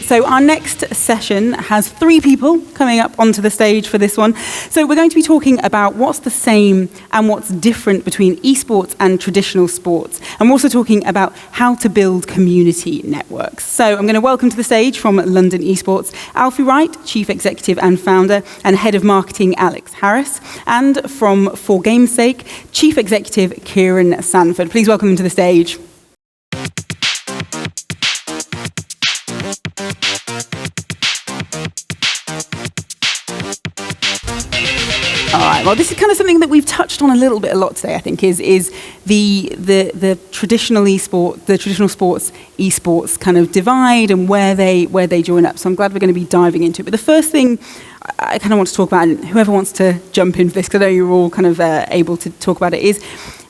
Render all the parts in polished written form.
So our next session has 3 people coming up onto the stage for this one. So we're going to be talking about what's the same and what's different between esports and traditional sports. And we're also talking about how to build community networks. So I'm going to welcome to the stage from London Esports, Alfie Wright, Chief Executive and Founder, and Head of Marketing, Alex Harris. And from For Game's Sake, Chief Executive, Kieran Sanford. Please welcome him to the stage. All right. Well, this is kind of something that we've touched on a lot today. I think is the traditional sports esports kind of divide and where they join up. So I'm glad we're going to be diving into it. But the first thing I kind of want to talk about, and whoever wants to jump into this, because I know you're all kind of able to talk about it, is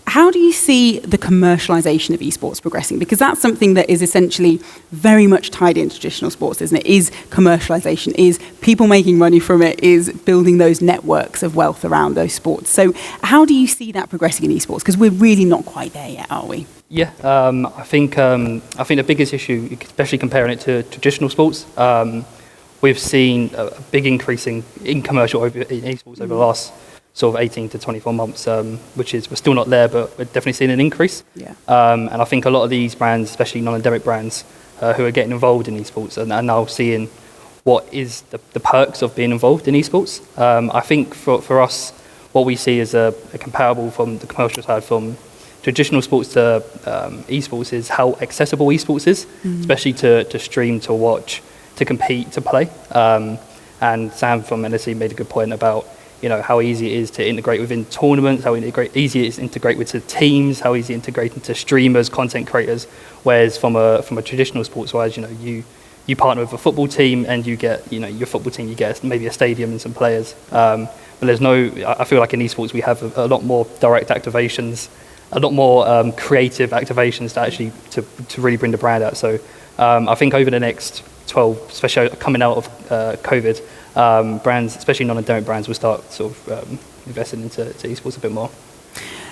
how do you see the commercialisation of esports progressing? Because that's something that is essentially very much tied into traditional sports, isn't it? Is commercialisation, is people making money from it, is building those networks of wealth around those sports. So how do you see that progressing in esports? Because we're really not quite there yet, are we? Yeah, I think the biggest issue, especially comparing it to traditional sports, we've seen a big increase in commercial in esports over the last sort of 18 to 24 months, which is, we're still not there, but we're definitely seeing an increase. Yeah. And I think a lot of these brands, especially non-endemic brands, who are getting involved in esports and are now seeing what is the perks of being involved in esports. I think for us, what we see is a comparable from the commercial side from traditional sports to esports is how accessible esports is, especially to stream, to watch, to compete, to play. And Sam from NSC made a good point about how easy it is to integrate within tournaments, how easy it is to integrate with the teams, how easy to integrate into streamers, content creators. Whereas from a traditional sports wise, you partner with a football team and you get, your football team, you get maybe a stadium and some players. But I feel like in esports we have a lot more direct activations, a lot more creative activations to really bring the brand out. So I think over the next 12, especially coming out of COVID, brands, especially non-endemic brands, will start sort of investing into esports a bit more.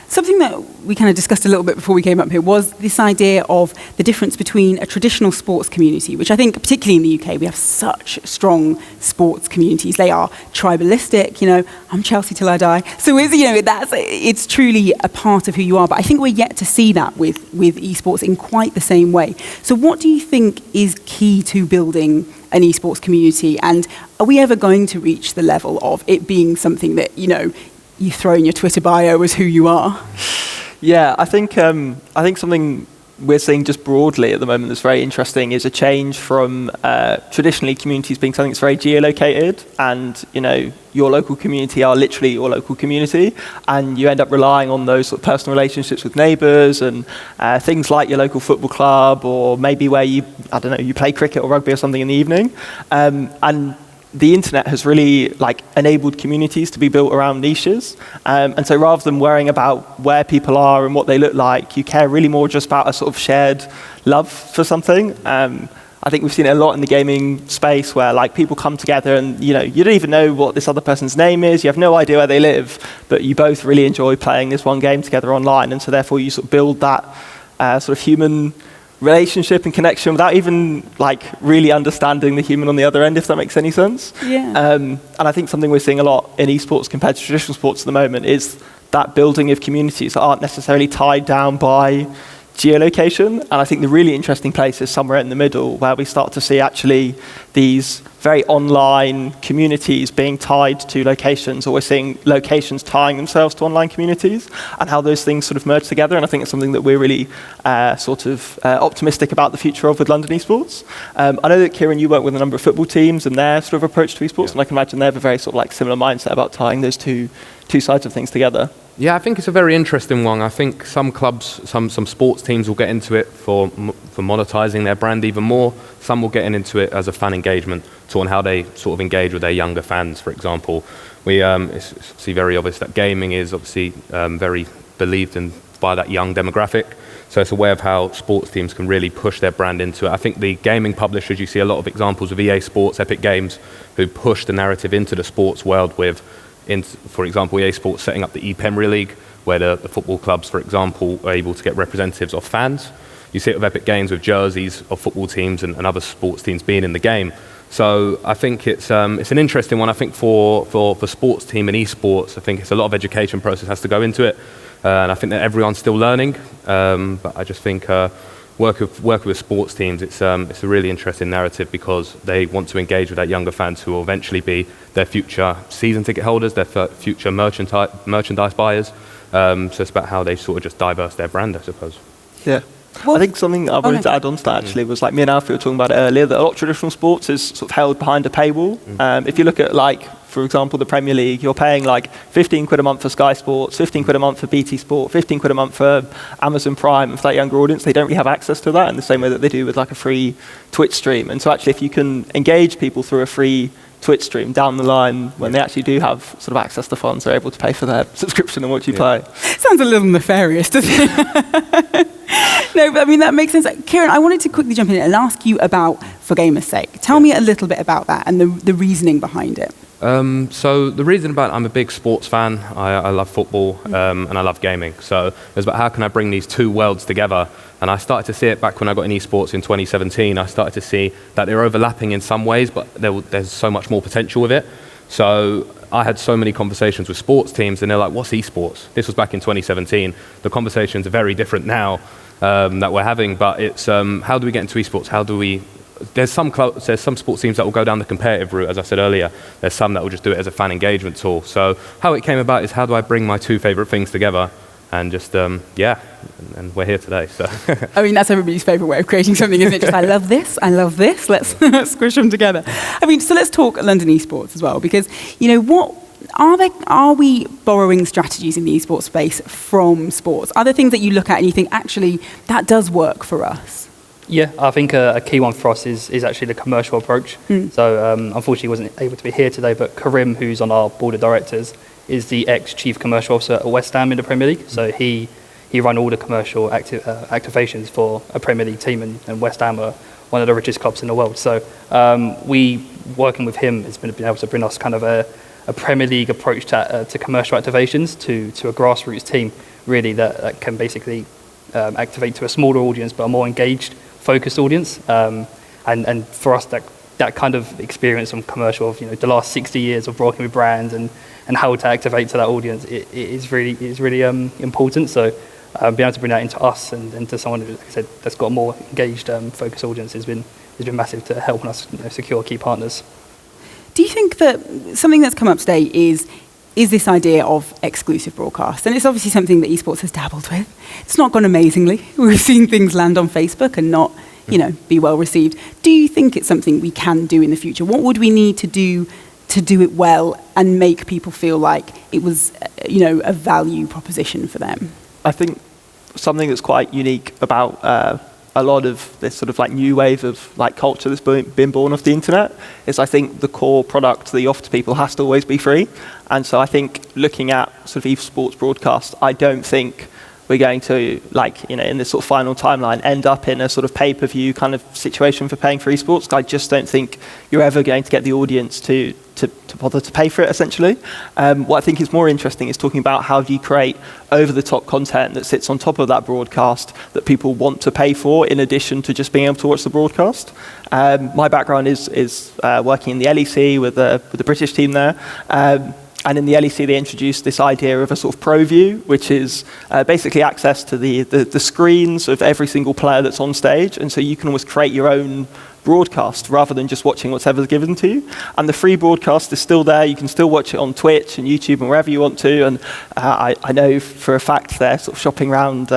Something that we kind of discussed a little bit before we came up here was this idea of the difference between a traditional sports community, which I think particularly in the UK, we have such strong sports communities. They are tribalistic, I'm Chelsea till I die. So it's truly a part of who you are. But I think we're yet to see that with esports in quite the same way. So what do you think is key to building an esports community? And are we ever going to reach the level of it being something that, you throw in your Twitter bio as who you are? Yeah, I think something we're seeing just broadly at the moment that's very interesting is a change from traditionally communities being something that's very geolocated, and your local community are literally your local community, and you end up relying on those sort of personal relationships with neighbours and things like your local football club, or maybe where you play cricket or rugby or something in the evening, and the internet has really enabled communities to be built around niches. And so rather than worrying about where people are and what they look like, you care really more just about a sort of shared love for something. I think we've seen it a lot in the gaming space where people come together and you don't even know what this other person's name is, you have no idea where they live, but you both really enjoy playing this one game together online, and so therefore you sort of build that sort of human relationship and connection without even really understanding the human on the other end, if that makes any sense. Yeah. And I think something we're seeing a lot in esports compared to traditional sports at the moment is that building of communities that aren't necessarily tied down by geolocation. And I think the really interesting place is somewhere in the middle, where we start to see actually these very online communities being tied to locations, or we're seeing locations tying themselves to online communities, and how those things sort of merge together. And I think it's something that we're really optimistic about the future of with London Esports. I know that, Kieran, you work with a number of football teams and their sort of approach to esports, and I can imagine they have a very sort of similar mindset about tying those two sides of things together. Yeah, I think it's a very interesting one. I think some clubs, some sports teams will get into it for monetizing their brand even more. Some will get into it as a fan engagement tool, and how they sort of engage with their younger fans, for example. It's obviously very obvious that gaming is obviously very believed in by that young demographic. So it's a way of how sports teams can really push their brand into it. I think the gaming publishers, you see a lot of examples of EA Sports, Epic Games, who push the narrative into the sports world with, for example, EA Sports setting up the ePremier League, where the football clubs, for example, are able to get representatives of fans You see it with Epic Games with jerseys of football teams and other sports teams being in the game. So I think it's an interesting one. I think for sports team and esports, I think it's a lot of education process has to go into it, and I think that everyone's still learning. But I just think working with sports teams, it's a really interesting narrative because they want to engage with that younger fans who will eventually be their future season ticket holders, their future merchandise buyers. So it's about how they sort of just diverse their brand, I suppose. Yeah. Well, I think something I wanted to add on to that actually was, like, me and Alfie were talking about it earlier, that a lot of traditional sports is sort of held behind a paywall. If you look at, like, for example, the Premier League, you're paying like 15 quid a month for Sky Sports, 15 quid a month for BT Sport, 15 quid a month for Amazon Prime. And for that younger audience, they don't really have access to that in the same way that they do with like a free Twitch stream. And so actually, if you can engage people through a free Twitch stream down the line, when they actually do have sort of access to funds, they're able to pay for their subscription and watch you play. Sounds a little nefarious, doesn't it? No, but I mean, that makes sense. Kieran, I wanted to quickly jump in and ask you about For Gamer's Sake. Tell me a little bit about that and the reasoning behind it. So the reason about I'm a big sports fan. I love football and I love gaming. So it was about how can I bring these two worlds together. And I started to see it back when I got in esports in 2017. I started to see that they're overlapping in some ways, but there's so much more potential with it. So I had so many conversations with sports teams, and they're like, what's esports? This was back in 2017. The conversations are very different now that we're having, but it's how do we get into esports? How do we... There's some sports teams that will go down the competitive route, as I said earlier. There's some that will just do it as a fan engagement tool. So how it came about is how do I bring my two favorite things together? And just, and we're here today. So I mean, that's everybody's favorite way of creating something, isn't it? Just, I love this, let's squish them together. I mean, so let's talk London esports as well, because, you know, what are we borrowing strategies in the esports space from sports? Are there things that you look at and you think, actually, that does work for us? Yeah, I think a key one for us is actually the commercial approach. So unfortunately, he wasn't able to be here today, but Karim, who's on our board of directors, is the ex-chief commercial officer at West Ham in the Premier League. So he run all the commercial activations for a Premier League team, and West Ham are one of the richest clubs in the world. So we, working with him, has been able to bring us kind of a Premier League approach to commercial activations to a grassroots team, really, that can basically activate to a smaller audience, but a more engaged, focused audience. And for us, that kind of experience from commercial of, you know, the last 60 years of working with brands and how to activate to that audience, it is really important. So being able to bring that into us and to someone, like I said, that's got a more engaged, focused audience has been massive to helping us, you know, secure key partners. Do you think that something that's come up today is this idea of exclusive broadcast? And it's obviously something that esports has dabbled with. It's not gone amazingly. We've seen things land on Facebook and not, you know, be well received. Do you think it's something we can do in the future? What would we need to do it well and make people feel like it was, you know, a value proposition for them? I think something that's quite unique about a lot of this sort of like new wave of like culture that's been born off the internet is, I think the core product that you offer to people has to always be free. And so I think looking at sort of esports broadcast, I don't think we're going to, like, you know, in this sort of final timeline, end up in a sort of pay-per-view kind of situation for paying for esports. I just don't think you're ever going to get the audience to bother to pay for it, essentially. What I think is more interesting is talking about how do you create over-the-top content that sits on top of that broadcast that people want to pay for, in addition to just being able to watch the broadcast. My background is working in the LEC with the British team there. And in the LEC, they introduced this idea of a sort of pro view, which is basically access to the screens of every single player that's on stage. And so you can almost create your own broadcast rather than just watching whatever's given to you. And the free broadcast is still there. You can still watch it on Twitch and YouTube and wherever you want to. And I know for a fact they're sort of shopping around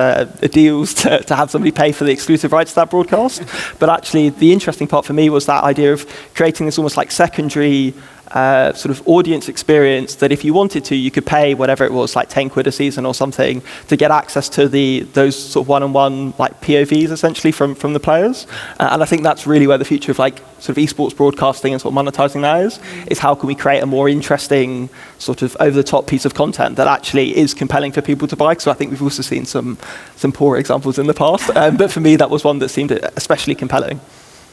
deals to have somebody pay for the exclusive rights to that broadcast. But actually, the interesting part for me was that idea of creating this almost like secondary sort of audience experience that if you wanted to, you could pay whatever it was, like 10 quid a season or something, to get access to those sort of one-on-one like POVs essentially from the players. And I think that's really where the future of like sort of esports broadcasting and sort of monetizing that is how can we create a more interesting sort of over-the-top piece of content that actually is compelling for people to buy. So I think we've also seen some poor examples in the past, but for me that was one that seemed especially compelling.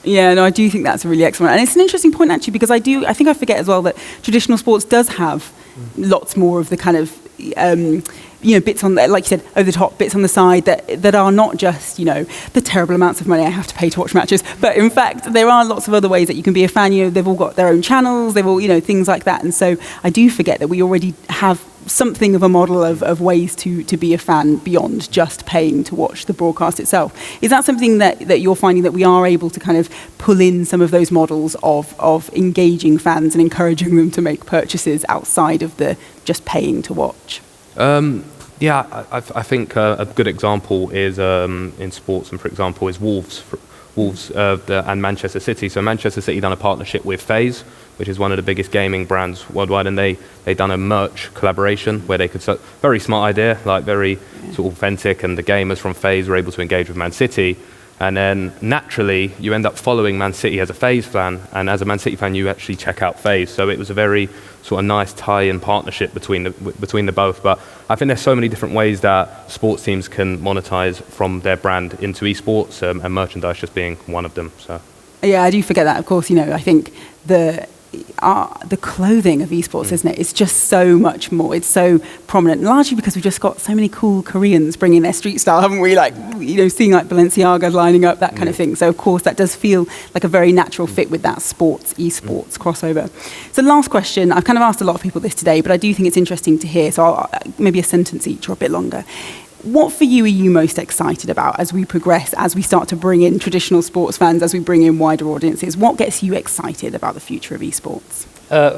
Yeah, no, I do think that's a really excellent. And it's an interesting point, actually, because I think I forget as well that traditional sports does have lots more of the kind of bits on, like you said, over the top bits on the side that are not just, the terrible amounts of money I have to pay to watch matches, but in fact, there are lots of other ways that you can be a fan. They've all got their own channels, they've all, things like that. And so I do forget that we already have something of a model of ways to be a fan beyond just paying to watch the broadcast itself. Is that something that you're finding that we are able to kind of pull in some of those models of engaging fans and encouraging them to make purchases outside of the just paying to watch? Yeah, I think a good example is in sports, and for example, is Wolves and Manchester City. So Manchester City done a partnership with FaZe, which is one of the biggest gaming brands worldwide, and they done a merch collaboration where they could, very smart idea, like very sort of authentic, and the gamers from FaZe were able to engage with Man City. And then naturally, you end up following Man City as a FaZe fan, and as a Man City fan, you actually check out FaZe. So it was a very sort of nice tie-in partnership between the both. But I think there's so many different ways that sports teams can monetize from their brand into esports, and merchandise just being one of them. So yeah, I do forget that. Of course, I think the clothing of esports, isn't it? It's just so much more. It's so prominent, largely because we've just got so many cool Koreans bringing their street style, haven't we? Like, seeing like Balenciaga lining up, that kind of thing. So of course that does feel like a very natural fit with that esports crossover. So last question, I've kind of asked a lot of people this today, but I do think it's interesting to hear. So maybe a sentence each or a bit longer. What for you are you most excited about as we progress, as we start to bring in traditional sports fans, as we bring in wider audiences? What gets you excited about the future of esports?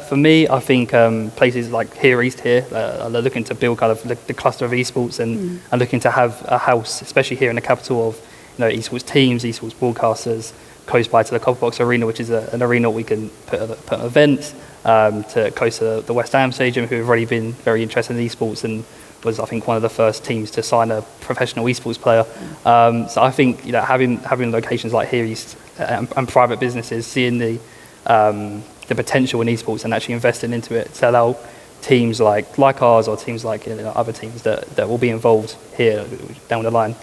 For me, I think places like here East are looking to build kind of the cluster of esports and looking to have a house, especially here in the capital, of esports teams, esports broadcasters, close by to the Copperbox Arena, which is an arena we can put an event, to close to the West Ham Stadium, who have already been very interested in esports and was, I think, one of the first teams to sign a professional esports player. So I think having locations like here East and private businesses seeing the potential in esports and actually investing into it to allow teams like ours or teams like other teams that will be involved here down the line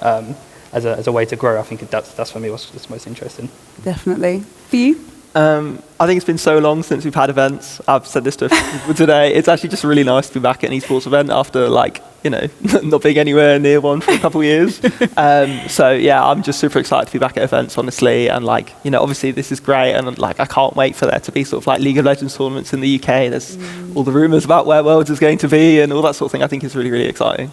as a way to grow. I think that's for me what's most interesting. Definitely. For you? I think it's been so long since we've had events. I've said this to people today. It's actually just really nice to be back at an esports event after not being anywhere near one for a couple of years. So yeah, I'm just super excited to be back at events, honestly. And obviously this is great, and I can't wait for there to be sort of like League of Legends tournaments in the UK. There's all the rumours about where Worlds is going to be and all that sort of thing. I think is really, really exciting.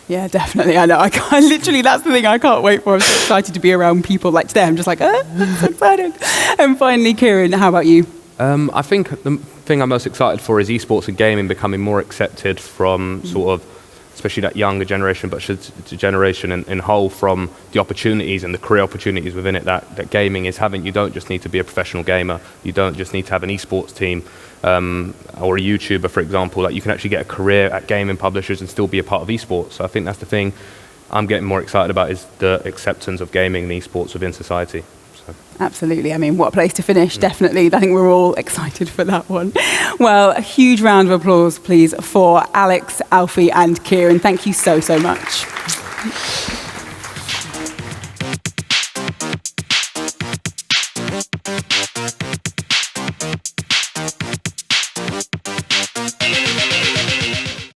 Yeah, definitely. I know. I can't, literally, that's the thing I can't wait for. I'm so excited to be around people like today. I'm just like, I'm so excited. And finally, Kieran, how about you? I think the thing I'm most excited for is esports and gaming becoming more accepted from sort of, especially that younger generation, but the generation in whole, from the opportunities and the career opportunities within it that gaming is having. You don't just need to be a professional gamer. You don't just need to have an esports team or a YouTuber, for example. You can actually get a career at gaming publishers and still be a part of esports. So I think that's the thing I'm getting more excited about, is the acceptance of gaming and esports within society. So. Absolutely. I mean, what a place to finish, definitely. I think we're all excited for that one. Well, a huge round of applause, please, for Alex, Alfie and Kieran. Thank you so, so much.